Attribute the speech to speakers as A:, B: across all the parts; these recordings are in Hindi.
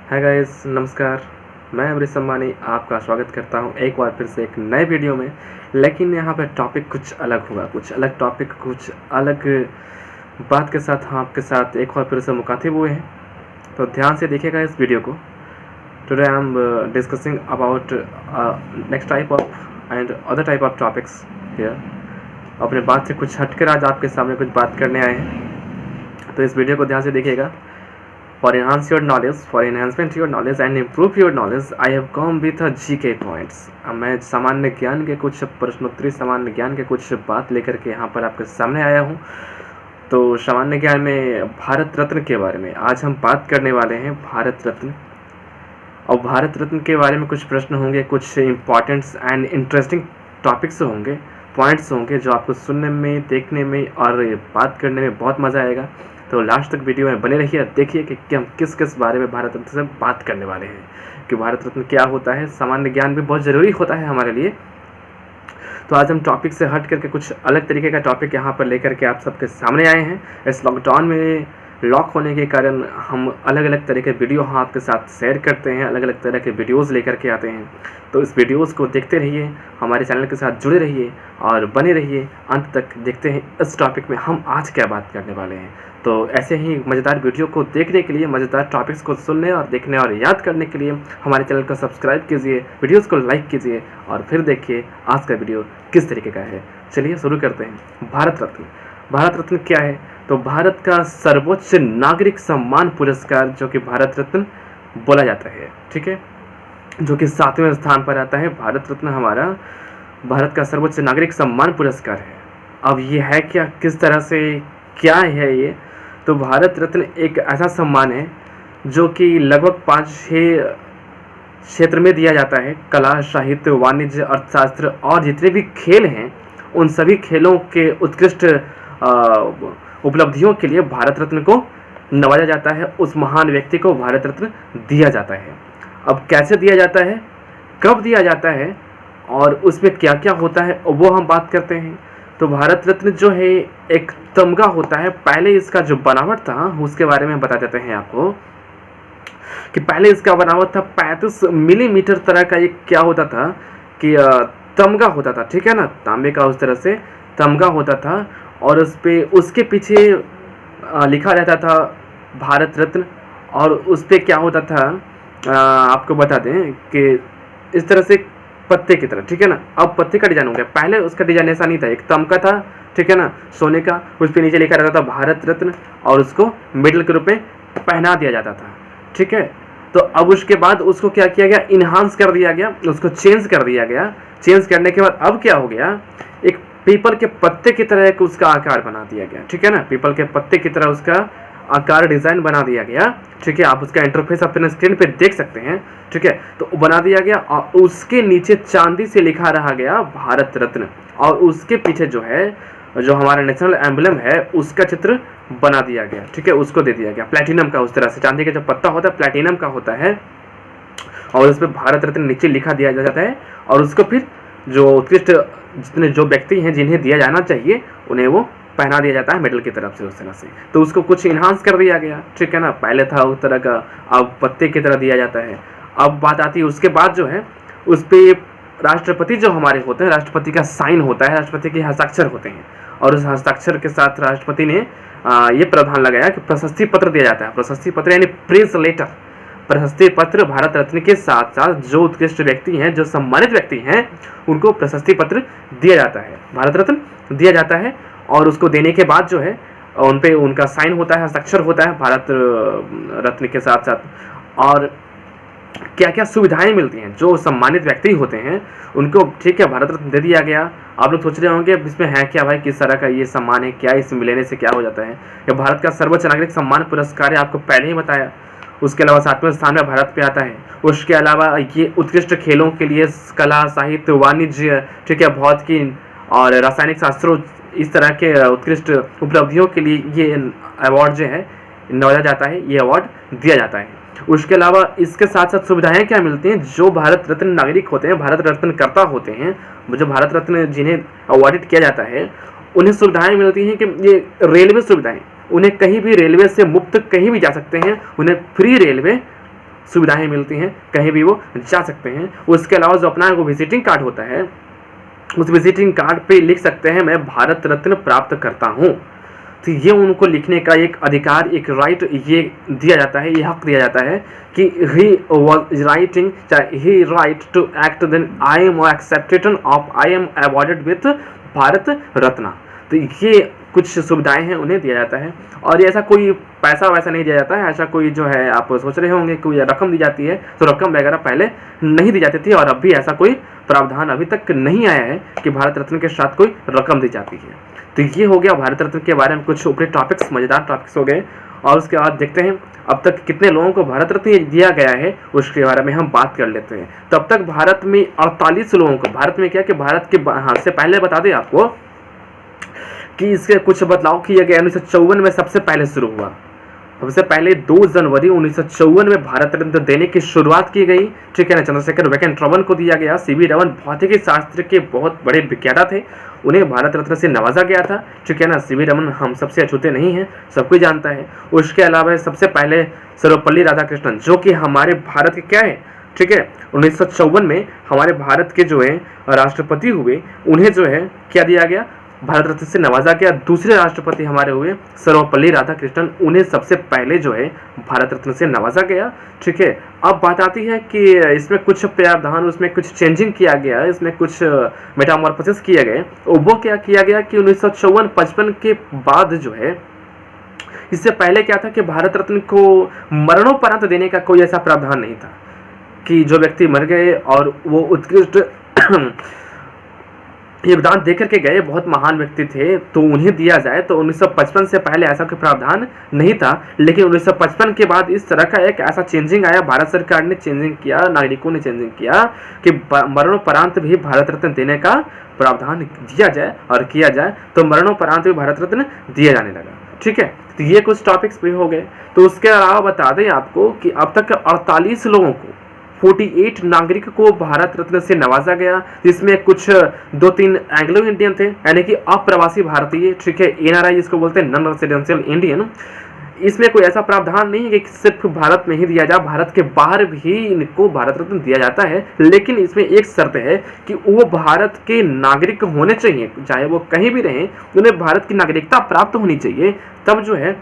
A: हाय गाइस, नमस्कार। मैं अमरीश अम्बानी आपका स्वागत करता हूं एक बार फिर से एक नए वीडियो में। लेकिन यहाँ पे टॉपिक कुछ अलग होगा, कुछ अलग टॉपिक, कुछ अलग बात के साथ हम आपके साथ एक बार फिर से मुखातिब हुए हैं। तो ध्यान से देखिएगा इस वीडियो को। Today I am discussing about next type of and other type of topics here. अपने बात से कुछ हटकर आज आपके सामने कुछ बात करने आए हैं, तो इस वीडियो को ध्यान से देखिएगा। For enhancement your knowledge and improve your knowledge, I have come with a GK points। मैं सामान्य ज्ञान के कुछ प्रश्नोत्तरी, सामान्य ज्ञान के कुछ बात लेकर के यहाँ पर आपके सामने आया हूँ। तो सामान्य ज्ञान में भारत रत्न के बारे में आज हम बात करने वाले हैं। भारत रत्न और भारत रत्न के बारे में कुछ प्रश्न होंगे, कुछ इम्पॉर्टेंट्स एंड इंटरेस्टिंग टॉपिक्स होंगे, पॉइंट्स होंगे जो आपको सुनने में, देखने में और बात करने में बहुत मज़ा आएगा। तो लास्ट तक वीडियो में बने रहिए, देखिए कि हम किस किस बारे में भारत रत्न से बात करने वाले हैं, कि भारत रत्न क्या होता है। सामान्य ज्ञान भी बहुत ज़रूरी होता है हमारे लिए। तो आज हम टॉपिक से हट करके कुछ अलग तरीके का टॉपिक यहाँ पर लेकर के आप सबके सामने आए हैं। इस लॉकडाउन में लॉक होने के कारण हम अलग अलग तरह के वीडियो हम आपके साथ शेयर करते हैं, अलग अलग तरह के वीडियोज़ लेकर के आते हैं। तो इस वीडियोज़ को देखते रहिए, हमारे चैनल के साथ जुड़े रहिए और बने रहिए अंत तक। देखते हैं इस टॉपिक में हम आज क्या बात करने वाले हैं। तो ऐसे ही मज़ेदार वीडियो को देखने के लिए, मज़ेदार टॉपिक्स को सुनने और देखने और याद करने के लिए हमारे चैनल को सब्सक्राइब कीजिए, वीडियोस को लाइक कीजिए और फिर देखिए आज का वीडियो किस तरीके का है। चलिए शुरू करते हैं। भारत रत्न। भारत रत्न क्या है? तो भारत का सर्वोच्च नागरिक सम्मान पुरस्कार जो कि भारत रत्न बोला जाता है, ठीक है, जो कि 7वें स्थान पर आता है। भारत रत्न हमारा भारत का सर्वोच्च नागरिक सम्मान पुरस्कार है। अब ये है क्या, किस तरह से, क्या है ये? तो भारत रत्न एक ऐसा सम्मान है जो कि लगभग 5-6 क्षेत्र में दिया जाता है। कला, साहित्य, वाणिज्य, अर्थशास्त्र और जितने भी खेल हैं उन सभी खेलों के उत्कृष्ट उपलब्धियों के लिए भारत रत्न को नवाजा जाता है। उस महान व्यक्ति को भारत रत्न दिया जाता है। अब कैसे दिया जाता है, कब दिया जाता है और उसमें क्या क्या होता है वो हम बात करते हैं। तो भारत रत्न जो है एक तमगा होता है। पहले इसका जो बनावट था उसके बारे में बता देते हैं आपको कि पहले इसका बनावट था 35 मिलीमीटर तरह का। एक क्या होता था कि तमगा होता था, ठीक है ना, तांबे का उस तरह से तमगा होता था और उस पे उसके पीछे लिखा रहता था भारत रत्न। और उस पे क्या होता था, आपको बता दें कि इस तरह से पत्ते की तरह, ठीक है ना। अब पत्ते का डिजाइन हो गया, पहले उसका डिजाइन ऐसा नहीं था, एक तमगा था, ठीक है ना, सोने का। उस पे नीचे लिखा रहता था भारत रत्न और उसको मेडल के रूप में पहना दिया जाता था, ठीक है। तो अब उसके बाद उसको क्या किया गया, इन्हांस कर दिया गया, उसको चेंज कर दिया गया। चेंज करने के बाद अब क्या हो गया, एक पीपल के पत्ते की तरह एक उसका आकार बना दिया गया, ठीक है ना। पीपल के पत्ते की तरह उसका आकार, डिज़ाइन बना दिया गया, ठीक है। आप उसका इंटरफेस अपने स्क्रीन पे देख सकते हैं, ठीक है। तो बना दिया गया और उसके नीचे चांदी से लिखा रहा गया भारत रत्न। और उसके पीछे जो है, जो हमारा नेशनल एम्बलम है उसका चित्र बना दिया गया, ठीक है, उसको दे दिया गया प्लैटिनम का। उस तरह से चांदी का जो पत्ता होता है प्लैटिनम का होता है और उस पर भारत रत्न नीचे लिखा दिया जाता है। और उसको फिर जो उत्कृष्ट जितने जो व्यक्ति हैं जिन्हें दिया जाना चाहिए उन्हें वो पहना दिया जाता है मेडल की तरफ से, उस तरह से। तो उसको कुछ इन्हांस कर दिया गया, ठीक है ना। पहले था उस तरह का, अब पत्ते की तरह दिया जाता है। अब बात आती है उसके बाद जो है उस पर राष्ट्रपति जो हमारे होते हैं, राष्ट्रपति का साइन होता है, राष्ट्रपति के हस्ताक्षर होते हैं। और उस हस्ताक्षर के साथ राष्ट्रपति ने ये प्रावधान लगाया कि प्रशस्ति पत्र दिया जाता है। प्रशस्ति पत्र यानी प्रेज लेटर, प्रशस्ति पत्र भारत रत्न के साथ साथ जो उत्कृष्ट व्यक्ति हैं, जो सम्मानित व्यक्ति हैं, उनको प्रशस्ति पत्र दिया जाता है, भारत रत्न दिया जाता है। और उसको देने के बाद जो है उन पे उनका साइन होता है, हस्ताक्षर होता है भारत रत्न के साथ साथ। और क्या क्या सुविधाएं मिलती हैं जो सम्मानित व्यक्ति होते हैं उनको, ठीक है, भारत रत्न दे दिया गया। आप लोग सोच रहे होंगे इसमें है क्या भाई, किस तरह का ये सम्मान है, क्या इसमें लेने से क्या हो जाता है। ये भारत का सर्वोच्च नागरिक सम्मान पुरस्कार है, आपको पहले ही बताया। उसके अलावा 7वें स्थान में भारत पे आता है। उसके अलावा ये उत्कृष्ट खेलों के लिए कला, साहित्य, वाणिज्य, ठीक है, भौतिकी और रासायनिक शास्त्रों, इस तरह के उत्कृष्ट उपलब्धियों के लिए ये अवार्ड जो है नवाजा जाता है, ये अवार्ड दिया जाता है। उसके अलावा इसके साथ साथ सुविधाएं क्या मिलती हैं, जो भारत रत्न नागरिक होते हैं, भारत रत्न कर्ता होते हैं, जो भारत रत्न जिन्हें अवार्डित किया जाता है, उन्हें सुविधाएं मिलती हैं कि ये रेलवे सुविधाएं, उन्हें कहीं भी रेलवे से मुफ्त कहीं भी जा सकते हैं, उन्हें फ्री रेलवे सुविधाएं मिलती हैं, कहीं भी वो जा सकते हैं। उसके अलावा जो अपना वो विजिटिंग कार्ड होता है, उस विजिटिंग कार्ड पे लिख सकते हैं मैं भारत रत्न प्राप्त करता हूँ। तो ये उनको लिखने का एक अधिकार, एक राइट ये दिया जाता है, ये हक दिया जाता है कि he was writing, he write to act then I am accepted of I am awarded with Bharat Ratna. तो ये कुछ सुविधाएं हैं, उन्हें दिया जाता है। और ऐसा कोई पैसा वैसा नहीं दिया जाता है, ऐसा कोई जो है आप सोच रहे होंगे कोई रकम दी जाती है, तो रकम वगैरह पहले नहीं दी जाती थी और अब भी ऐसा कोई प्रावधान अभी तक नहीं आया है कि भारत रत्न के साथ कोई रकम दी जाती है। तो ये हो गया भारत रत्न के बारे में कुछ ऊपरी टॉपिक्स, मज़ेदार टॉपिक्स हो गए। और उसके बाद देखते हैं अब तक कितने लोगों को भारत रत्न दिया गया है, उसके बारे में हम बात कर लेते हैं। तब तक भारत में 48 लोगों को, भारत में क्या कि भारत के हाथ से पहले बता दें आपको कि इसके कुछ बदलाव किए गए। 1954 में सबसे पहले शुरू हुआ, सबसे पहले 2 जनवरी 1954 में भारत रत्न देने की शुरुआत की गई, ठीक है ना। चंद्रशेखर वेंकट को दिया गया। सीवी रमन भौतिकी शास्त्र के बहुत बड़े विज्ञाता थे, उन्हें भारत रत्न से नवाजा गया था, ठीक है ना। सीवी रमन हम सबसे अछूते नहीं हैं, सब कोई जानता है। उसके अलावा सबसे पहले सर्वपल्ली राधाकृष्णन, जो कि हमारे भारत के क्या है, ठीक है, 1954 में हमारे भारत के जो है राष्ट्रपति हुए, उन्हें जो है क्या दिया गया, भारत रत्न से नवाजा गया। दूसरे राष्ट्रपति हमारे हुए सर्वपल्ली राधाकृष्णन, उन्हें सबसे पहले जो है भारत रत्न से नवाजा गया, ठीक है। अब बात आती है कि इसमें कुछ प्रावधान, उसमें कुछ चेंजिंग किया गया, इसमें कुछ मेटामॉर्फोसिस किए गए। वो क्या किया गया कि 1954-55 के बाद जो है, इससे पहले क्या था कि भारत रत्न को मरणोपरांत देने का कोई ऐसा प्रावधान नहीं था कि जो व्यक्ति मर गए और वो उत्कृष्ट योगदान देकर के गए, बहुत महान व्यक्ति थे, तो उन्हें दिया जाए। तो 1955 से पहले ऐसा कोई प्रावधान नहीं था, लेकिन 1955 के बाद इस तरह का एक ऐसा चेंजिंग आया, भारत सरकार ने चेंजिंग किया, नागरिकों ने चेंजिंग किया कि मरणोपरांत भी भारत रत्न देने का प्रावधान दिया जाए और किया जाए। तो मरणोपरांत भी भारत रत्न दिया जाने लगा, ठीक है। तो ये कुछ टॉपिक्स भी हो गए। तो उसके अलावा बता दें आपको कि अब तक 48 लोगों को, 48 नागरिक को भारत रत्न से नवाजा गया, जिसमें कुछ 2-3 एंग्लो इंडियन थे, यानी कि अप्रवासी भारतीय, ठीक है, एनआरआई जिसको बोलते हैं, नॉन रेसिडेंशियल इंडियन। इसमें कोई ऐसा प्रावधान नहीं है कि सिर्फ भारत में ही दिया जाए, भारत के बाहर भी इनको भारत रत्न दिया जाता है। लेकिन इसमें एक शर्त है कि वो भारत के नागरिक होने चाहिए, चाहे वो कहीं भी रहें, उन्हें भारत की नागरिकता प्राप्त होनी चाहिए, तब जो है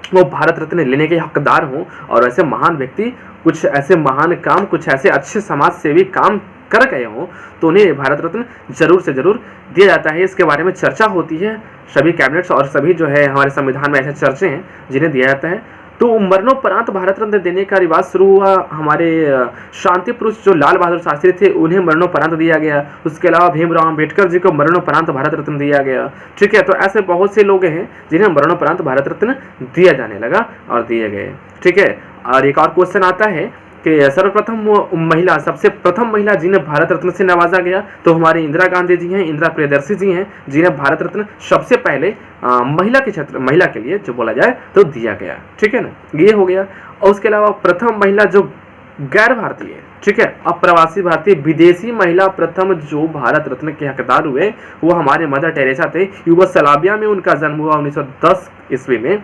A: वो भारत रत्न लेने के हकदार हों। और ऐसे महान व्यक्ति कुछ ऐसे महान काम, कुछ ऐसे अच्छे समाज सेवी काम कर गए हों, तो उन्हें भारत रत्न जरूर से जरूर दिया जाता है। इसके बारे में चर्चा होती है, सभी कैबिनेट्स और सभी जो है हमारे संविधान में ऐसे चर्चे हैं जिन्हें दिया जाता है। तो मरणोपरांत भारत रत्न देने का रिवाज शुरू हुआ, हमारे शांति पुरुष जो लाल बहादुर शास्त्री थे, उन्हें मरणोपरांत दिया गया। उसके अलावा भीमराव अम्बेडकर जी को मरणोपरांत भारत रत्न दिया गया, ठीक है। तो ऐसे बहुत से लोग हैं जिन्हें मरणोपरांत भारत रत्न दिया जाने लगा और दिए गए, ठीक है। और एक और क्वेश्चन आता है कि सर्वप्रथम महिला, सबसे प्रथम महिला जिन्हें भारत रत्न से नवाजा गया, तो हमारी इंदिरा गांधी जी हैं, इंदिरा प्रियदर्शी जी हैं, जिन्हें भारत रत्न सबसे पहले महिला के क्षेत्र, महिला के लिए जो बोला जाए तो दिया गया, ठीक है ना, ये हो गया। और उसके अलावा प्रथम महिला जो गैर भारतीय, ठीक है, अप्रवासी भारतीय, विदेशी महिला प्रथम जो भारत रत्न के हकदार हुए, वो हमारे मदर टेरेसा थे। यूगोस्लाविया में उनका जन्म हुआ 1910 ईस्वी में।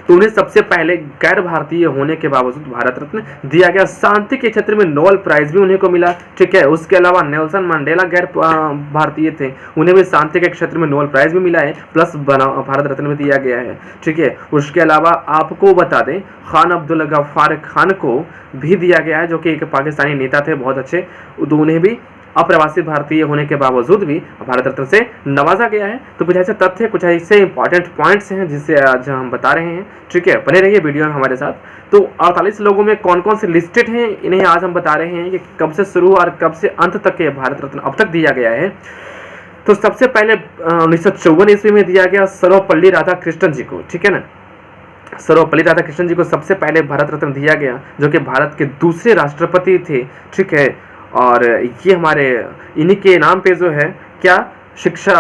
A: तो उन्हें सबसे पहले गैर भारतीय होने के बावजूद भारत रत्न दिया गया। शांति के क्षेत्र में नोबेल प्राइज भी उन्हें को मिला, ठीक है। उसके अलावा नेल्सन मंडेला गैर भारतीय थे, उन्हें भी शांति के क्षेत्र में नोबेल प्राइज भी मिला है, प्लस भारत रत्न भी दिया गया है, ठीक है। उसके अलावा आपको बता दें, खान अब्दुल गफ्फार खान को भी दिया गया है, जो कि एक पाकिस्तानी नेता थे बहुत अच्छे, तो उन्हें भी अप्रवासी भारतीय होने के बावजूद भी भारत रत्न से नवाजा गया है। तो कुछ ऐसे तथ्य, कुछ ऐसे इंपॉर्टेंट पॉइंट्स हैं जिससे आज हम बता रहे हैं, ठीक है। बने रहिए वीडियो में हमारे साथ। तो 48 लोगों में कौन कौन से लिस्टेड हैं, इन्हें आज हम बता रहे हैं कि कब से शुरू और कब से अंत तक के भारत रत्न अब तक दिया गया है। तो सबसे पहले 1954 ईस्वी में दिया गया सर्वपल्ली राधाकृष्णन जी को, ठीक है ना। सर्वपल्ली राधाकृष्णन जी को सबसे पहले भारत रत्न दिया गया, जो कि भारत के दूसरे राष्ट्रपति थे, ठीक है। और ये हमारे इन्हीं के नाम पे जो है क्या, शिक्षा,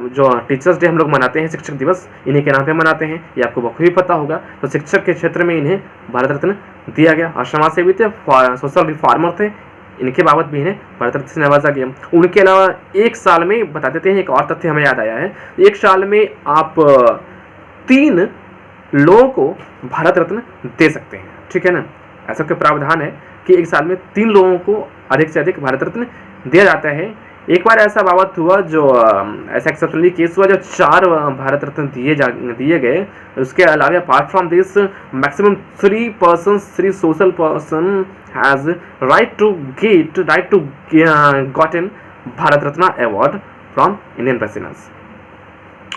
A: जो टीचर्स डे हम लोग मनाते हैं, शिक्षक दिवस, इन्हीं के नाम पे मनाते हैं, ये आपको बखूबी पता होगा। तो शिक्षक के क्षेत्र में इन्हें भारत रत्न दिया गया। और समाज सेवी थे, सोशल रिफॉर्मर थे, इनके बाबत भी इन्हें भारत रत्न से नवाजा गया। उनके अलावा एक साल में, बता देते हैं, एक और तथ्य हमें याद आया है, एक साल में आप 3 लोगों को भारत रत्न दे सकते हैं, ठीक है ना। ऐसा कोई प्रावधान है कि एक साल में 3 लोगों को अधिक से अधिक भारत रत्न दिया जाता है। एक बार ऐसा बाबत हुआ जो ऐसा एक्सेप्शनली केस हुआ जो 4 भारत रत्न दिए गए। उसके अलावा apart from this maximum 3 social person has right to gotten Bharat Ratna award from Indian presidents.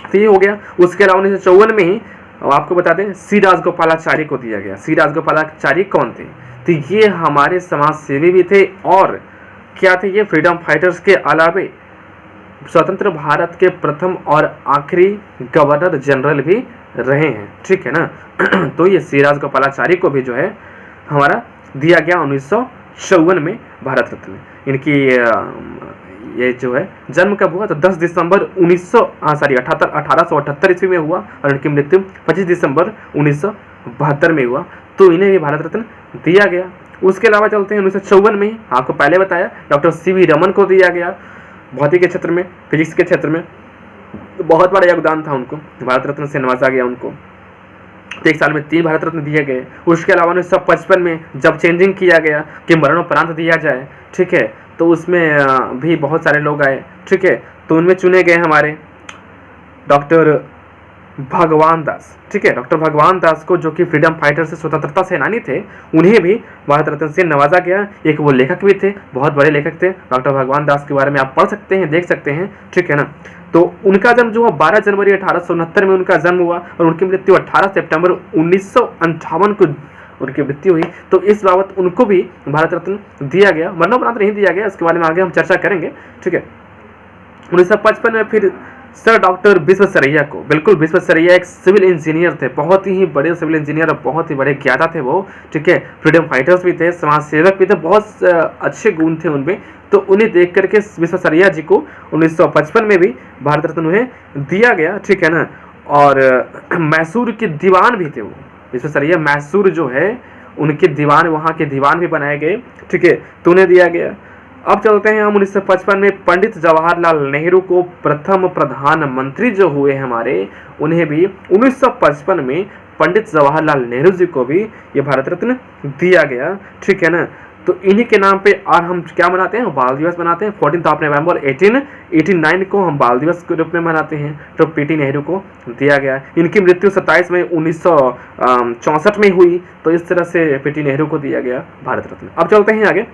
A: तो ये हो गया। उसके अलावा 1954 में ही आपको बता दें सी राजगोपालाचारी को दिया गया। सी राजगोपालाचारी कौन थे? तो ये हमारे समाज सेवी भी थे और क्या थे ये फ्रीडम फाइटर्स के अलावे स्वतंत्र भारत के प्रथम और आखिरी गवर्नर जनरल भी रहे हैं, ठीक है ना। तो ये सी राजगोपालाचारी को भी जो है हमारा दिया गया 1954 में भारत रत्न। इनकी ये जो है जन्म कब हुआ? तो 10 दिसंबर 1878 ईस्वी में हुआ और इनकी मृत्यु 25 दिसंबर 1972 में हुआ। तो इन्हें भी भारत रत्न दिया गया। उसके अलावा चलते हैं 1954 में, आपको पहले बताया डॉक्टर सीवी रमन को दिया गया। भौतिक के क्षेत्र में, फिजिक्स के क्षेत्र में बहुत बड़ा योगदान था उनको, भारत रत्न से नवाजा गया उनको। तो एक साल में 3 भारत रत्न दिए गए। उसके अलावा 1955 में जब चेंजिंग किया गया कि मरणोपरांत दिया जाए, ठीक है, तो उसमें भी बहुत सारे लोग आए, ठीक है। तो उनमें चुने गए हमारे डॉक्टर भगवान दास, ठीक है। डॉक्टर भगवान दास को जो कि फ्रीडम फाइटर से स्वतंत्रता सेनानी थे, उन्हें भी भारत रत्न से नवाजा गया। एक वो लेखक भी थे, बहुत बड़े लेखक थे। डॉक्टर भगवान दास के बारे में आप पढ़ सकते हैं, देख सकते हैं, ठीक है ना। तो उनका जन्म जो हुआ 12 जनवरी 1869 में उनका जन्म हुआ और उनकी मृत्यु 18 सितंबर 1958 को उनकी मृत्यु हुई। तो इस बाबत उनको भी भारत रत्न दिया गया। मरणोपरांत नहीं दिया गया, इसके बारे में आगे हम चर्चा करेंगे, ठीक है। 1955 में फिर सर डॉक्टर विश्वेश्वरैया को, बिल्कुल विश्वेश्वरैया एक सिविल इंजीनियर थे, बहुत ही बड़े सिविल इंजीनियर और बहुत ही बड़े ज्ञाता थे वो, ठीक है। फ्रीडम फाइटर्स भी थे, समाज सेवक भी थे, बहुत अच्छे गुण थे उनमें। तो उन्हें देख करके विश्वेश्वरैया जी को 1955 में भी भारत रत्न उन्हें दिया गया, ठीक है ना। और मैसूर के दीवान भी थे वो, विश्वेश्वरैया मैसूर जो है उनके दीवान, वहाँ के दीवान भी बनाए गए, ठीक है, तो उन्हें दिया गया। अब चलते हैं हम 1955 में पंडित जवाहरलाल नेहरू को प्रथम प्रधानमंत्री जो हुए हमारे, उन्हें भी 1955 में पंडित जवाहरलाल नेहरू जी को भी ये भारत रत्न दिया गया, ठीक है ना। तो इन्हीं के नाम पे और हम क्या मनाते हैं? बाल दिवस मनाते हैं। 14 नवंबर 1889 को हम बाल दिवस के रूप में मनाते हैं। तो पीटी नेहरू को दिया गया। इनकी मृत्यु 27 मई 1964 में हुई। तो इस तरह से पीटी नेहरू को दिया गया भारत रत्न। अब चलते हैं आगे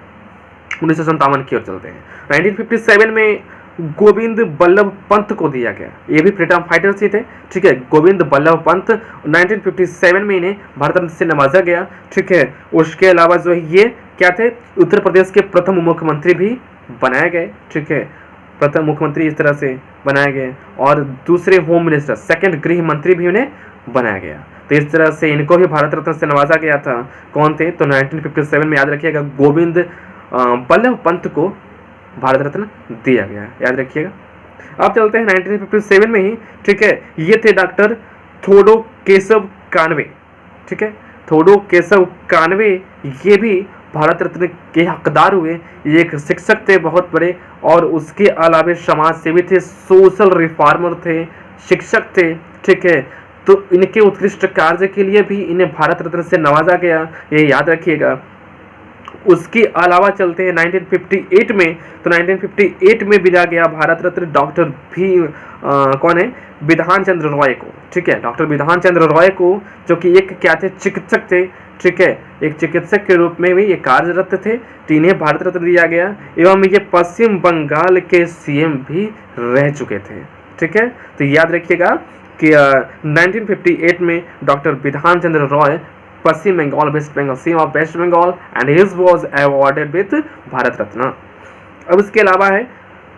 A: 1957 की ओर चलते हैं। 1957 में गोविंद बल्लभ पंत को दिया गया। ये भी फ्रीडम फाइटर्स ही थे, ठीक है। गोविंद बल्लभ पंत 1957 में इन्हें भारत रत्न से नवाजा गया, ठीक है। उसके अलावा जो है ये क्या थे? उत्तर प्रदेश के प्रथम मुख्यमंत्री भी बनाए गए, ठीक है। प्रथम मुख्यमंत्री इस तरह से बनाए गए और दूसरे होम मिनिस्टर, सेकंड गृह मंत्री भी उन्हें बनाया गया। तो इस तरह से इनको भी भारत रत्न से नवाजा गया था। कौन थे? तो 1957 में याद रखिएगा गोविंद बल्लभ पंत को भारत रत्न दिया गया, याद रखिएगा। अब चलते हैं 1957 में ही, ठीक है। ये थे डॉक्टर थोडो केशव कानवे, ठीक है। थोडो केशव कानवे ये भी भारत रत्न के हकदार हुए। ये एक शिक्षक थे बहुत बड़े और उसके अलावा समाज सेवी थे, सोशल रिफॉर्मर थे, शिक्षक थे, ठीक है। तो इनके उत्कृष्ट कार्य के लिए भी इन्हें भारत रत्न से नवाजा गया, ये याद रखिएगा। उसके अलावा चलते हैं 1958 में। तो 1958 में मिला गया भारत रत्न डॉक्टर कौन है? बिधान चंद्र रॉय को, ठीक है। डॉक्टर बिधान चंद्र रॉय को, जो कि एक क्या थे? चिकित्सक थे, ठीक है। एक चिकित्सक के रूप में भी ये कार्यरत थे, तो इन्हें भारत रत्न दिया गया। एवं ये पश्चिम बंगाल के सीएम भी रह चुके थे, ठीक है। तो याद रखिएगा कि 1958 में doctor Bidhan Chandra Roy Paschim Bangal, West Bengal, CM of West Bengal and his was awarded with Bharat Ratna. अब इसके अलावा है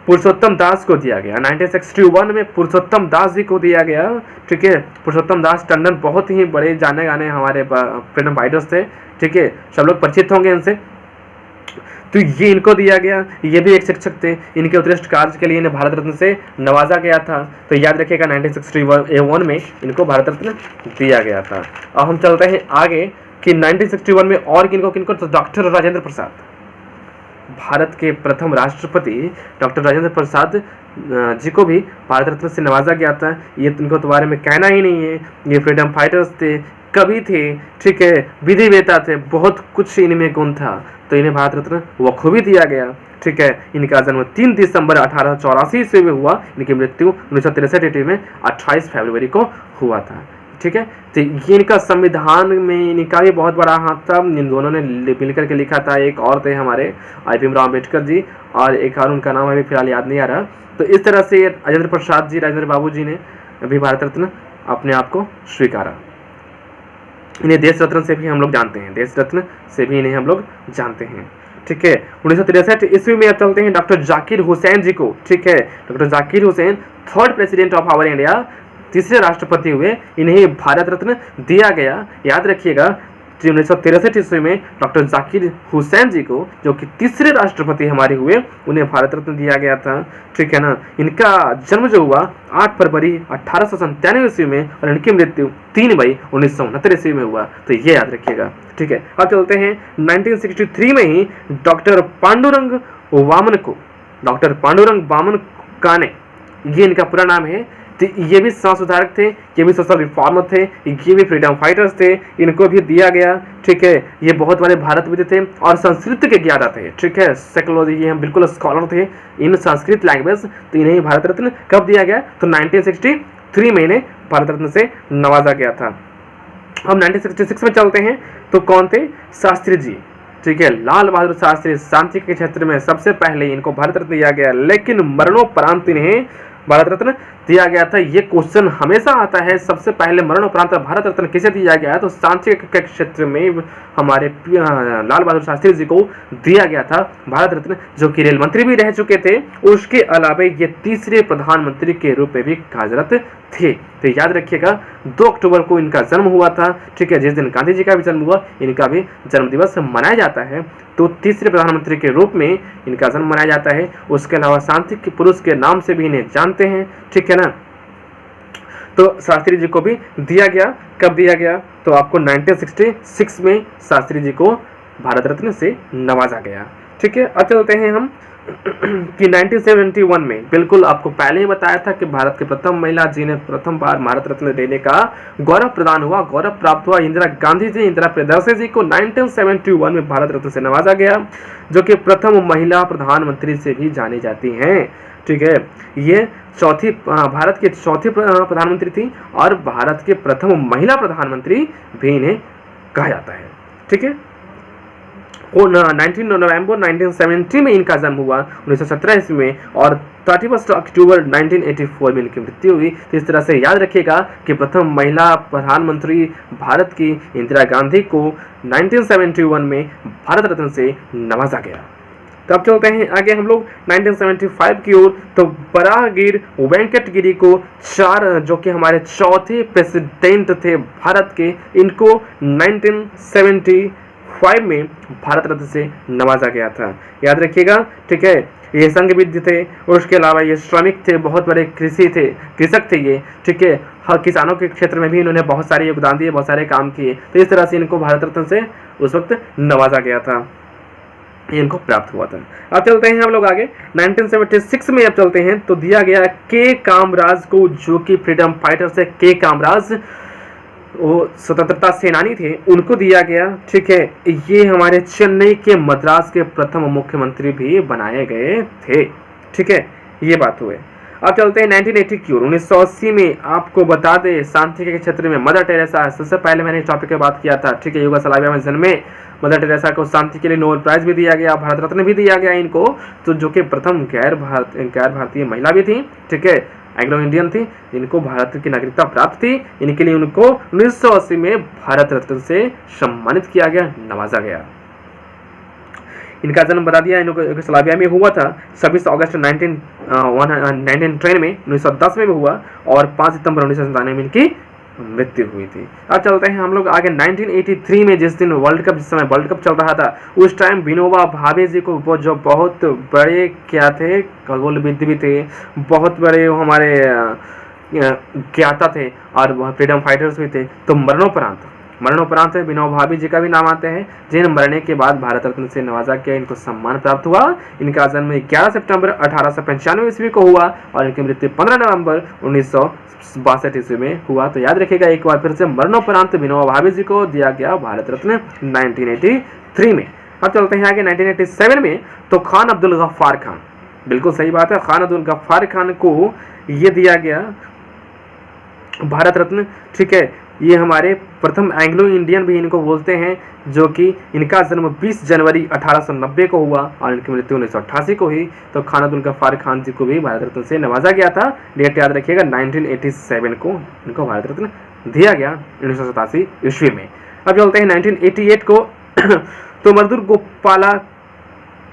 A: पुरुषोत्तम दास को दिया गया। 1961 में पुरुषोत्तम दास जी को दिया गया, ठीक है। पुरुषोत्तम दास टंडन बहुत ही बड़े जाने गाने हमारे फ्रीडम फाइटर्स थे, ठीक है। सब लोग परिचित होंगे इनसे। तो ये इनको दिया गया। ये भी एक शिक्षक थे, इनके उत्कृष्ट कार्य के लिए इन्हें भारत रत्न से नवाजा गया था। तो याद रखिएगा 1961 में इनको भारत रत्न दिया गया था। अब हम चलते हैं आगे कि 1961 में और किनको, तो डॉक्टर राजेंद्र प्रसाद, भारत के प्रथम राष्ट्रपति डॉक्टर राजेंद्र प्रसाद जी को भी भारत रत्न से नवाजा गया था। ये इनको तो बारे में कहना ही नहीं है, ये फ्रीडम फाइटर्स थे, कवि थे, ठीक है, विधिवेता थे, बहुत कुछ इनमें गुण था, तो इन्हें भारत रत्न बखूबी दिया गया। ठीक है, इनका जन्म 3 दिसंबर 1884 ईस्वी में हुआ, इनकी मृत्यु 1963 ईस्वी में 28 फरवरी को हुआ था। ठीक है, तो ये इनका संविधान में इनका भी बहुत बड़ा हाथ था, इन दोनों ने मिलकर के लिखा था। एक और थे हमारे भीमराव अम्बेडकर जी, और एक और उनका नाम अभी फिलहाल याद नहीं आ रहा। तो इस तरह से राजेंद्र प्रसाद जी, राजेंद्र बाबू जी ने अभी भारत रत्न अपने आप को स्वीकारा। इन्हें देश रत्न से भी हम लोग जानते हैं, देश रत्न से भी इन्हें हम लोग जानते हैं। ठीक है, 1963 ईस्वी में अब चलते हैं डॉक्टर जाकिर हुसैन जी को। ठीक है, doctor Zakir Hussain 3rd president of our India, तीसरे राष्ट्रपति हुए, इन्हें भारत रत्न दिया गया। याद रखिएगा, 1963 ईस्वी में डॉक्टर जाकिर हुसैन जी को, जो कि तीसरे राष्ट्रपति हमारे हुए, उन्हें भारत रत्न दिया गया था। ठीक है ना, इनका जन्म जो हुआ 8 फरवरी 1897 ईस्वी में, और इनकी मृत्यु 3 मई 1969 ईस्वी में हुआ, तो ये याद रखिएगा। ठीक है, अब चलते हैं 1963 में ही डॉक्टर पांडुरंग वामन को, डॉक्टर पांडुरंग वामन काने, ये इनका पूरा नाम है। तो ये भी समाज सुधारक थे, ये भी सोशल रिफॉर्मर थे, ये भी फ्रीडम फाइटर्स थे, इनको भी दिया गया। ठीक है, ये बहुत बड़े भारतविद थे और संस्कृत के ज्ञाता थे। ठीक है, साइकोलॉजी, ये हम बिल्कुल स्कॉलर थे इन संस्कृत लैंग्वेज, तो इन्हें भारत रत्न कब दिया गया? तो 1963 में इन्हें भारत रत्न से नवाजा गया था। हम 1966 में चलते हैं, तो कौन थे? शास्त्री जी। ठीक है, लाल बहादुर शास्त्री, शांति के क्षेत्र में सबसे पहले इनको भारत रत्न दिया गया, लेकिन मरणोपरांत इन्हें भारत रत्न दिया गया था। ये क्वेश्चन हमेशा आता है, सबसे पहले मरणोपरांत भारत रत्न किसे दिया गया है? तो शांति के क्षेत्र में हमारे लाल बहादुर शास्त्री जी को दिया गया था भारत रत्न, जो कि रेल मंत्री भी रह चुके थे। उसके अलावा ये तीसरे प्रधानमंत्री के रूप में भी कार्यरत थे। तो याद रखिएगा, 2 अक्टूबर को इनका जन्म हुआ था। ठीक है, जिस दिन गांधी जी का भी जन्म हुआ, इनका भी जन्म दिवस मनाया जाता है। तो तीसरे प्रधानमंत्री के रूप में इनका जन्म मनाया जाता है। उसके अलावा शांति के पुरुष के नाम से भी इन्हें जानते हैं। ठीक है ना, तो शास्त्री जी को भी दिया गया। कब दिया गया? तो आपको 1966 में शास्त्री जी को भारत रत्न से नवाजा गया। ठीक है, अब चलते हैं हम कि 1971 में, बिल्कुल आपको पहले ही बताया था कि भारत के प्रथम महिला जिन्हें प्रथम बार भारत रत्न देने का गौरव प्रदान हुआ, गौरव प्राप्त हुआ, इंदिरा गांधी जी, इंदिरा प्रियदर्शी जी को 1971 में भारत रत्न से नवाजा गया, जो कि प्रथम महिला प्रधानमंत्री से भी जानी जाती हैं। ठीक है, ये भारत की चौथी प्रधानमंत्री थी और भारत के प्रथम महिला प्रधानमंत्री भी इन्हें कहा जाता है। ठीक है, और 19 नवंबर 1970 में इनका जन्म हुआ, 1917 ईस्वी में, और 31 अक्टूबर 1984 में इनकी मृत्यु हुई। तो इस तरह से याद रखिएगा कि प्रथम महिला प्रधानमंत्री भारत की इंदिरा गांधी को 1971 में भारत रत्न से नवाजा गया। तो अब चलते हैं आगे हम लोग 1975 की ओर। तो बराहगीर वेंकट गिरी को जो कि हमारे चौथे प्रेसिडेंट थे भारत के, इनको 1975 में भारत रत्न से नवाजा गया था। याद रखिएगा। ठीक है, ये संघविद थे और उसके अलावा ये श्रमिक थे, बहुत बड़े कृषक थे ये। ठीक है, हर किसानों के क्षेत्र में भी इन्होंने बहुत सारे योगदान दिए, बहुत सारे काम किए। तो इस तरह से इनको भारत रत्न से उस वक्त नवाजा गया था, इनको प्राप्त हुआ था। अब चलते हैं हम लोग आगे 1976 में। अब चलते हैं तो दिया गया के कामराज को, जो कि फ्रीडम फाइटर से के कामराज, वो स्वतंत्रता सेनानी थे, उनको दिया गया। ठीक है, ये हमारे चेन्नई के मद्रास के प्रथम मुख्यमंत्री भी बनाए गए थे। ठीक है, ये बात हुए। अब चलते हैं 1980 की ओर। 1980 में आपको बता दें, शांति के क्षेत्र में मदर टेरेसा, सबसे पहले मैंने इस टॉपिक की बात किया था। ठीक है, युगोस्लाविया में जन्मे मदर टेरेसा को शांति के लिए नोबेल प्राइज भी दिया गया, भारत रत्न भी दिया गया इनको, तो जो कि प्रथम गैर भारतीय महिला भी थी। ठीक है, एंग्लो इंडियन थी, इनको भारत की नागरिकता प्राप्त थी। इनके लिए उनको 1980 में भारत रत्न से सम्मानित किया गया, नवाजा गया। इनका जन्म बता दिया, इनको युगोस्लाविया में हुआ था 26 अगस्त 1910 में, 1910 में भी हुआ, और 5 सितंबर 1997 में इनकी मृत्यु हुई थी। अब चलते हैं हम लोग आगे 1983 में, जिस समय वर्ल्ड कप चल रहा था, उस टाइम विनोबा भावे जी को, वो जो बहुत बड़े क्या थे, खगोलविद भी थे, बहुत बड़े हमारे ज्ञाता थे और फ्रीडम फाइटर्स भी थे। तो मरणोपरांत मरणोपरांत विनोबा भावे जी का भी नाम आते हैं, जिन्हें मरने के बाद भारत रत्न से नवाजा गया, इनको सम्मान प्राप्त हुआ। इनका जन्म 11 सितंबर 1895 ईस्वी को हुआ और इनकी मृत्यु 15 नवंबर 1962 ईस्वी में हुआ। तो याद रखिएगा एक बार फिर से, मरणोपरांत विनोबा भावे जी को दिया गया भारत रत्न 1983 में। अब चलते हैं आगे 1987 में, तो खान अब्दुल गफ्फार खान, बिल्कुल सही बात है, खान अब्दुल गफ्फार खान को ये दिया गया भारत रत्न। ठीक है, ये हमारे प्रथम एंग्लो इंडियन भी इनको बोलते हैं, जो कि इनका जन्म 20 जनवरी 1890 को हुआ और इनकी मृत्यु 1988 को हुई। तो खान अब्दुल गफ्फार खान जी को भी भारत रत्न से नवाजा गया था। डेट याद रखिएगा 1987 को इनको भारत रत्न दिया गया 1987 ईस्वी में। अब चलते हैं 1988 को तो मधुर गोपाला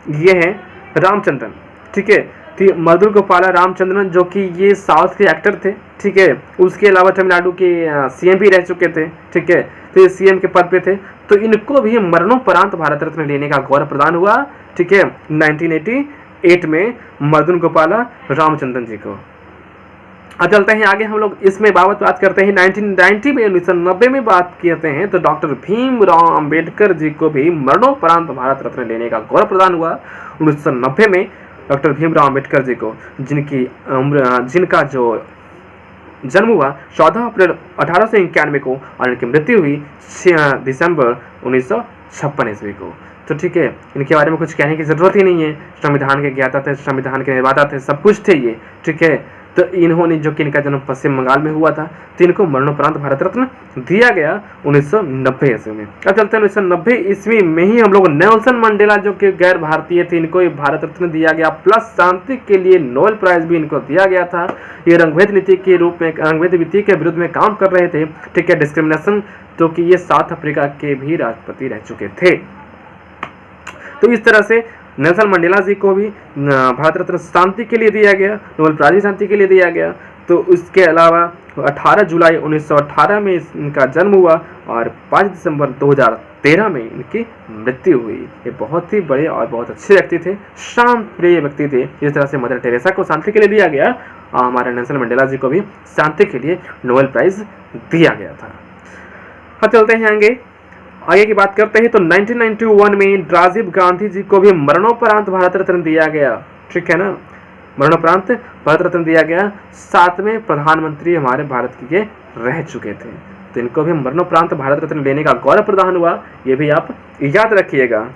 A: ये है रामचंद्रन। ठीक है, तो मधुर गोपाला रामचंद्रन जो कि ये साउथ के एक्टर थे। ठीक है, उसके अलावा तमिलनाडु के सीएम भी रह चुके थे। ठीक है, तो ये सीएम के पद पे थे, तो इनको भी मरणोपरांत भारत रत्न लेने का गौरव प्रदान हुआ। ठीक है, 1988 में मधुर गोपाला रामचंद्रन जी को। अब चलते हैं आगे, हम लोग इसमें बात करते हैं 1990 में, 1990 में बात करते हैं, तो डॉक्टर भीमराव अंबेडकर जी को भी मरणोपरांत भारत रत्न लेने का गौरव प्रदान हुआ 1990 में। डॉक्टर भीमराव अंबेडकर जी को, जिनका जो जन्म हुआ 14 अप्रैल 1891 को और इनकी मृत्यु हुई 6 दिसंबर 1956 ईस्वी को। तो ठीक है, इनके बारे में कुछ कहने की जरूरत ही नहीं है, संविधान के ज्ञाता थे, संविधान के निर्माता थे, सब कुछ थे ये। ठीक है, तो इन्होंने, जो कि इनका जन्म पश्चिम बंगाल में हुआ था, तो इनको मरणोपरांत भारत रत्न दिया गया 1990 ईस्वी में। अब चलते हैं 1990 ईस्वी में ही हम लोग नेल्सन मंडेला जो कि गैर भारतीय थे, इनको ये भारत रत्न दिया गया, प्लस शांति के लिए नोबेल प्राइज भी इनको दिया गया था। ये रंगभेद नीति के रूप में, रंगभेद नीति के विरुद्ध में काम कर रहे थे। ठीक है, डिस्क्रिमिनेशन, तो कि ये साउथ अफ्रीका के भी राष्ट्रपति रह चुके थे। तो इस तरह से नेल्सन मंडेला जी को भी भारत रत्न शांति के लिए दिया गया, नोबेल प्राइज शांति के लिए दिया गया। तो उसके अलावा 18 जुलाई 1918 में इनका जन्म हुआ और 5 दिसंबर 2013 में इनकी मृत्यु हुई। ये बहुत ही बड़े और बहुत अच्छे व्यक्ति थे, शांत प्रिय व्यक्ति थे। जिस तरह से मदर टेरेसा को शांति के लिए दिया गया, हमारे नेल्सन मंडेला जी को भी शांति के लिए नोबेल प्राइज दिया गया था। अब चलते हैं आगे की बात करते हैं, तो 1991 में राजीव गांधी जी को भी मरणोपरांत भारत रत्न दिया गया। ठीक है ना, मरणोपरांत भारत रत्न दिया गया। 7वें प्रधानमंत्री हमारे भारत के रह चुके थे, तो इनको भी मरणोपरांत भारत रत्न लेने का गौरव प्रदान हुआ, ये भी आप याद रखिएगा।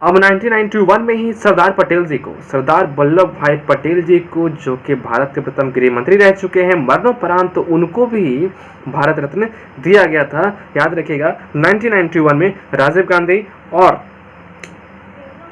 A: अब 1991 में ही सरदार पटेल जी को, सरदार वल्लभ भाई पटेल जी को, जो कि भारत के प्रथम गृह मंत्री रह चुके हैं, मरणोपरांत तो उनको भी भारत रत्न दिया गया था। याद रखिएगा 1991 में राजीव गांधी और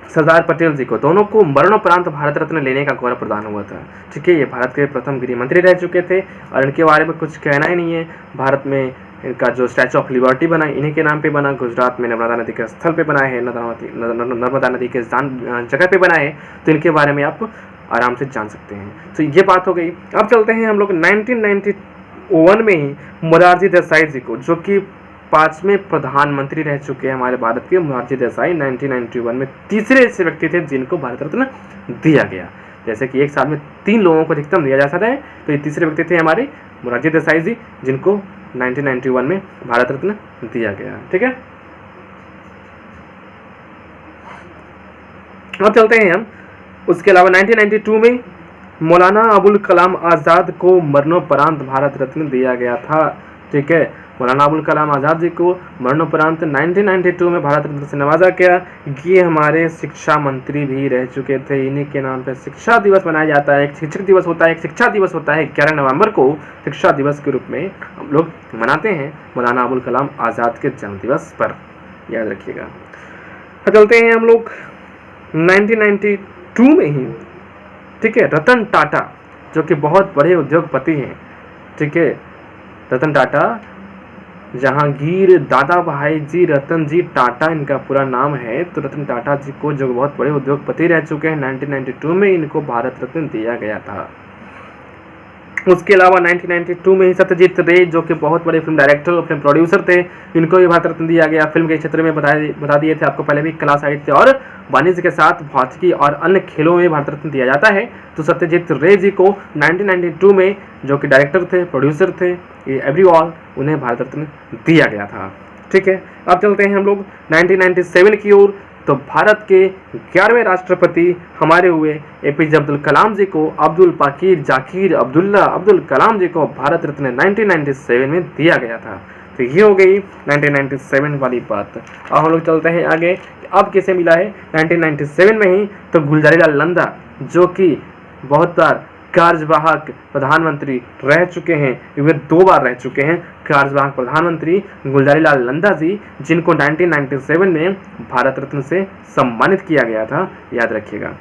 A: सरदार पटेल जी को, दोनों को मरणोपरांत भारत रत्न लेने का गौरव प्रदान हुआ था। ठीक है, ये भारत के प्रथम गृह मंत्री रह चुके थे और इनके बारे में कुछ कहना ही नहीं है। भारत में इनका जो स्टैचू ऑफ लिबर्टी बना, इन्हीं के नाम पे बना, गुजरात में नर्मदा नदी के स्थल पे बना है, नर्मदा नदी के जगह पे बना है, तो इनके बारे में आप आराम से जान सकते हैं। तो ये बात हो गई। अब चलते हैं हम लोग 1991 में ही मोरारजी देसाई जी को, जो कि 5वें प्रधानमंत्री रह चुके हैं हमारे भारत के, मोरारजी देसाई 1991 में तीसरे ऐसे व्यक्ति थे जिनको भारत रत्न दिया गया। जैसे कि एक साल में 3 लोगों को अधिकतम दिया जा सकता है, तो ये तीसरे व्यक्ति थे हमारे मोरारजी देसाई जी, जिनको 1991 में भारत रत्न दिया गया। ठीक है, अब चलते हैं हम उसके अलावा 1992 में मौलाना अबुल कलाम आज़ाद को मरणोपरांत भारत रत्न दिया गया था। ठीक है, मौलाना अबुल कलाम आज़ाद जी को मरणोपरांत 1992 में भारत रत्न से नवाजा गया। ये हमारे शिक्षा मंत्री भी रह चुके थे। इन्हीं के नाम पे शिक्षा दिवस मनाया जाता है, एक शिक्षक दिवस होता है, एक शिक्षा दिवस होता है। 11 नवंबर को शिक्षा दिवस के रूप में हम लोग मनाते हैं, मौलाना अबुल कलाम आज़ाद के जन्म दिवस पर, याद रखिएगा। चलते हैं हम लोग 1992 में ही, ठीक है, रतन टाटा जो कि बहुत बड़े उद्योगपति हैं। ठीक है, रतन टाटा, जहांगीर दादा भाई जी रतन जी टाटा इनका पूरा नाम है। तो रतन टाटा जी को, जो बहुत बड़े उद्योगपति रह चुके हैं, 1992 में इनको भारत रत्न दिया गया था। उसके अलावा 1992 में ही सत्यजीत रे, जो कि बहुत बड़े फिल्म डायरेक्टर और फिल्म प्रोड्यूसर थे, इनको भी भारत रत्न दिया गया। फिल्म के क्षेत्र में बता दिए थे आपको पहले भी, कला साहित्य और वाणिज्य के साथ भौतिकी और अन्य खेलों में भारत रत्न दिया जाता है। तो सत्यजीत रे जी को 1992 में, जो कि डायरेक्टर थे, प्रोड्यूसर थे, ये एवरी ऑल, उन्हें भारत रत्न दिया गया था। ठीक है, अब चलते हैं हम लोग 1997 की ओर। तो भारत के 11वें राष्ट्रपति हमारे हुए एपीजे अब्दुल कलाम जी को अब्दुल पाकीर जाकिर अब्दुल्ला अब्दुल कलाम जी को भारत रत्न 1997 में दिया गया था। तो ये हो गई 1997 वाली बात। अब हम लोग चलते हैं आगे, अब किसे मिला है 1997 में ही, तो गुलजारीलाल नंदा जो कि बहुत बार कार्यवाहक प्रधानमंत्री रह चुके हैं, वे 2 बार रह चुके हैं कार्यवाहक प्रधानमंत्री गुलजारीलाल नंदा जी, जिनको 1997 में भारत रत्न से सम्मानित किया गया था, याद रखिएगा।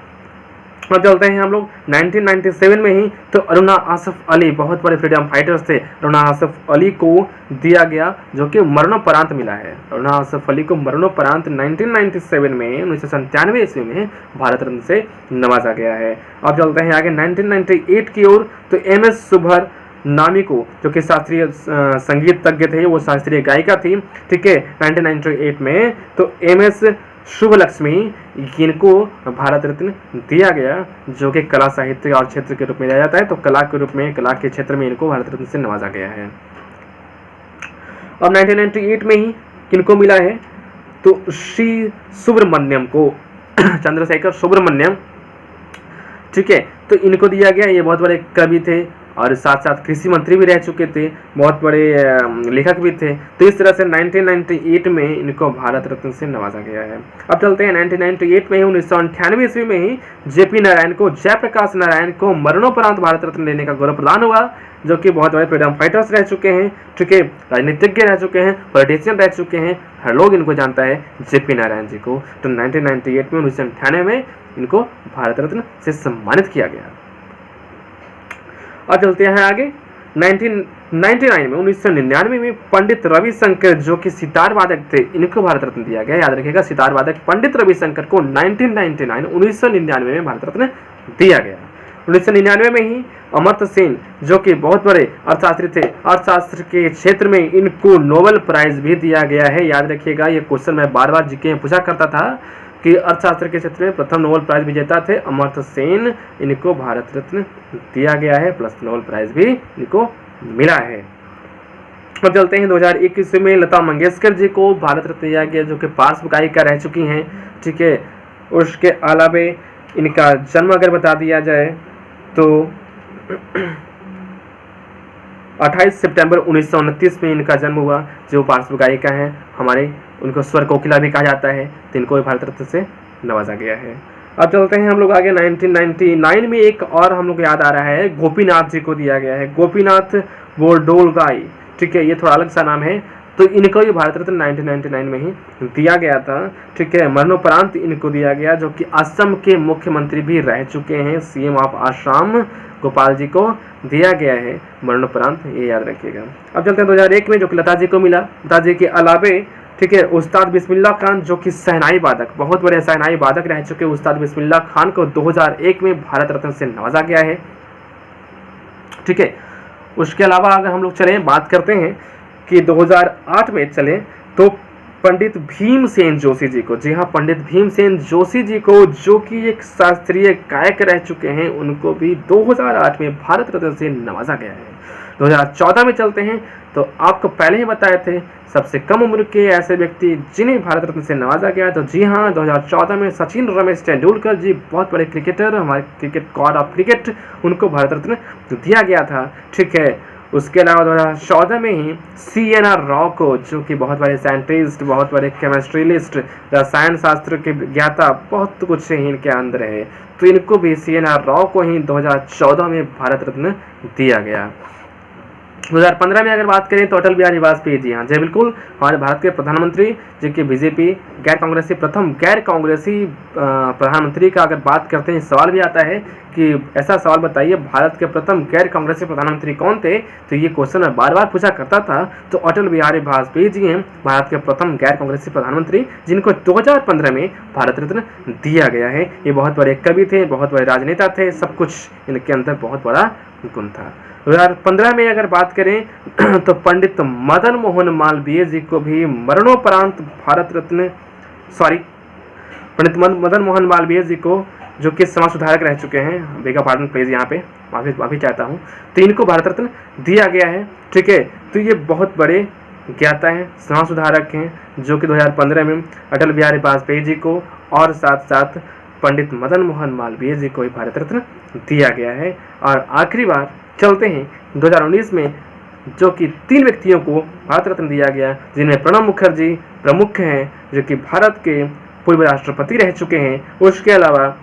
A: अब चलते हैं हम लोग 1997 में ही, तो अरुणा आसफ अली बहुत बड़े फ्रीडम फाइटर्स थे, अरुणा आसफ अली को दिया गया जो कि मरणोपरांत मिला है। अरुणा आसफ अली को मरणोपरांत 1997 में 1997 ईस्वी में भारत रत्न से नवाजा गया है। अब चलते हैं आगे 1998 की ओर, तो एमएस सुभर नामी को जो कि शास्त्रीय संगीत तज्ञ थे, वो शास्त्रीय गायिका थी, ठीक है 1998 में, तो एमएस शुभ लक्ष्मी इनको भारत रत्न दिया गया जो कि कला साहित्य और क्षेत्र के रूप में दिया जाता है। तो कला के रूप में, कला के क्षेत्र में इनको भारत रत्न से नवाजा गया है। अब 1998 में ही किनको मिला है, तो श्री सुब्रमण्यम को चंद्रशेखर सुब्रमण्यम, ठीक है, तो इनको दिया गया। ये बहुत बड़े कवि थे और साथ साथ कृषि मंत्री भी रह चुके थे, बहुत बड़े लेखक भी थे। तो इस तरह से 1998 में इनको भारत रत्न से नवाजा गया है। अब चलते हैं 1998 में ही, 1998 ईस्वी में ही जेपी नारायण को, जयप्रकाश नारायण को मरणोपरांत भारत रत्न देने का गौरव प्रदान हुआ, जो कि बहुत बड़े फ्रीडम फाइटर्स रह चुके हैं, ठीक है, राजनीतिज्ञ रह चुके हैं, पॉलिटिशियन रह चुके हैं, हर लोग इनको जानता है जेपी नारायण जी को। तो 1998 में 1998 में इनको भारत रत्न से सम्मानित किया गया। अब चलते हैं आगे 1999 में, 1999 में पंडित रविशंकर जो कि सितार वादक थे, इनको भारत रत्न दिया गया, याद रखिएगा, सितार वादक पंडित रविशंकर को 1999 में भारत रत्न दिया गया। 1999 में ही अमर्त्य सेन जो कि बहुत बड़े अर्थशास्त्री थे, अर्थशास्त्र के क्षेत्र में इनको नोबेल प्राइज भी दिया गया है, याद रखिएगा। ये क्वेश्चन मैं बार बार जीके में पूछा करता था कि अर्थशास्त्र के क्षेत्र में प्रथम नोबेल प्राइज विजेता थे अमर्त्य सेन, इनको भारत रत्न दिया गया है, प्लस नोबेल प्राइज भी इनको मिला है। अब चलते हैं 2021 में लता मंगेशकर जी को भारत रत्न दिया गया, जो कि पार्श्व गायिका रह चुकी हैं, ठीक है। उसके अलावा इनका जन्म अगर बता दिया जाए तो 28 सितंबर 1929 में इनका जन्म हुआ, जो पार्श्व गायिका हैं हमारे, उनको स्वर कोकिला भी कहा जाता है, तो इनको भी भारत रत्न से नवाजा गया है। अब चलते हैं हम लोग आगे 1999 में, एक और हम लोग याद आ रहा है, गोपीनाथ जी को दिया गया है, गोपीनाथ बोरडोलगाई, ठीक है, ये थोड़ा अलग सा नाम है। तो इनको भी भारत रत्न 1999 में ही दिया गया था, ठीक है। मरणोपरांत इनको दिया गया, जो कि असम के मुख्यमंत्री भी रह चुके हैं, सीएम ऑफ आसाम गोपाल जी को दिया गया है मरणोपरांत, ये याद रखिएगा। अब चलते हैं 2001 में, जो कि लता जी को मिला। लता जी के अलावे, ठीक है, उस्ताद बिस्मिल्लाह खान जो कि शहनाई वादक, बहुत बड़े शहनाई वादक रह चुके उस्ताद बिस्मिल्लाह खान को 2001 में भारत रत्न से नवाजा गया है, ठीक है। उसके अलावा अगर हम लोग चलें, बात करते हैं कि 2008 में चलें, तो पंडित भीमसेन जोशी जी को, जी हाँ, पंडित भीमसेन जोशी जी को, जो कि एक शास्त्रीय गायक रह चुके हैं, उनको भी 2008 में भारत रत्न से नवाजा गया है। 2014 में चलते हैं, तो आपको पहले ही बताए थे सबसे कम उम्र के ऐसे व्यक्ति जिन्हें भारत रत्न से नवाजा गया, तो जी हाँ, 2014 में सचिन रमेश तेंदुलकर जी, बहुत बड़े क्रिकेटर, हमारे क्रिकेट गॉड ऑफ क्रिकेट, उनको भारत रत्न दिया गया था, ठीक है। उसके अलावा 2014 में ही CNR राव को, जो कि बहुत बड़े साइंटिस्ट, बहुत बड़े केमिस्ट्रिलिस्ट, रसायन शास्त्र के ज्ञाता, बहुत कुछ इनके अंदर है, तो इनको भी CNR राव को ही 2014 में भारत रत्न दिया गया। 2015 में अगर बात करें तो अटल बिहारी वाजपेयी जी, हाँ जी बिल्कुल, हमारे भारत के प्रधानमंत्री, जो कि बीजेपी गैर कांग्रेसी, प्रथम गैर कांग्रेसी प्रधानमंत्री का अगर बात करते हैं, सवाल भी आता है कि ऐसा सवाल बताइए भारत के प्रथम गैर कांग्रेसी प्रधानमंत्री कौन थे, तो ये क्वेश्चन मैं बार बार पूछा करता था। तो अटल बिहारी वाजपेयी जी हैं भारत के प्रथम गैर कांग्रेसी प्रधानमंत्री, जिनको 2015 में भारत रत्न दिया गया है। ये बहुत बड़े कवि थे, बहुत बड़े राजनेता थे, सब कुछ इनके अंदर बहुत बड़ा गुण था। 2015 में अगर बात करें तो पंडित मदन मोहन मालवीय जी को भी मरणोपरांत भारत रत्न, पंडित मदन मोहन मालवीय जी को, जो कि समाज सुधारक रह चुके हैं, बेगा पार्डन प्लीज, यहाँ पे माफी चाहता हूँ, तो इनको भारत रत्न दिया गया है, ठीक है। तो ये बहुत बड़े ज्ञाता हैं, समाज सुधारक हैं, जो कि 2015 में अटल बिहारी वाजपेयी जी को और साथ साथ पंडित मदन मोहन मालवीय जी को भी भारत रत्न दिया गया है। और आखिरी बार चलते हैं 2019 में, जो कि 3 व्यक्तियों को भारत रत्न दिया गया, जिनमें प्रणब मुखर्जी प्रमुख हैं, जो कि भारत के पूर्व राष्ट्रपति रह चुके हैं। उसके अलावा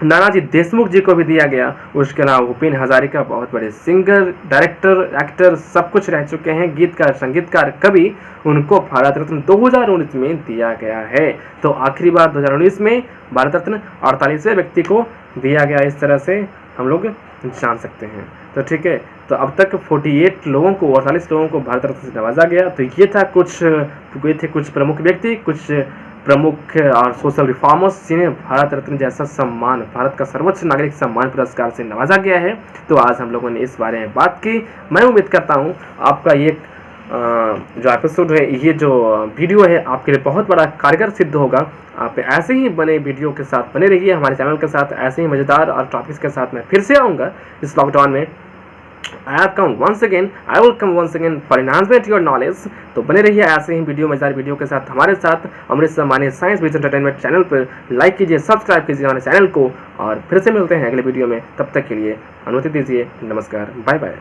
A: नानाजी देशमुख जी को भी दिया गया। उसके अलावा भूपेन हजारिका बहुत बड़े सिंगर, डायरेक्टर, एक्टर सब कुछ रह चुके हैं, गीतकार, संगीतकार, कवि, उनको भारत रत्न 2019 में दिया गया है। तो आखिरी बार 2019 में भारत रत्न 48वें व्यक्ति को दिया गया। इस तरह से हम लोग जान सकते हैं। तो ठीक है, तो अब तक 48 लोगों को, 48 लोगों को भारत रत्न से नवाजा गया। तो ये थे कुछ प्रमुख व्यक्ति, कुछ प्रमुख और सोशल रिफॉर्मर्स जिन्हें भारत रत्न जैसा सम्मान, भारत का सर्वोच्च नागरिक सम्मान पुरस्कार से नवाजा गया है। तो आज हम लोगों ने इस बारे में बात की। मैं उम्मीद करता हूँ आपका ये जो एपिसोड है, ये जो वीडियो है, आपके लिए बहुत बड़ा कारगर सिद्ध होगा। आप ऐसे ही बने वीडियो के साथ बने रहिए हमारे चैनल के साथ। ऐसे ही मज़ेदार और टॉपिक्स के साथ मैं फिर से आऊँगा इस लॉकडाउन में। I will come once again for enhancement your knowledge। तो बने रहिए ऐसे ही मजेदार वीडियो के साथ हमारे साथ। अमृत सम्मानित साइंस विज एंटरटेनमेंट चैनल पर लाइक कीजिए, सब्सक्राइब कीजिए हमारे चैनल को, और फिर से मिलते हैं अगले वीडियो में। तब तक के लिए अनुमति दीजिए। नमस्कार, बाय बाय।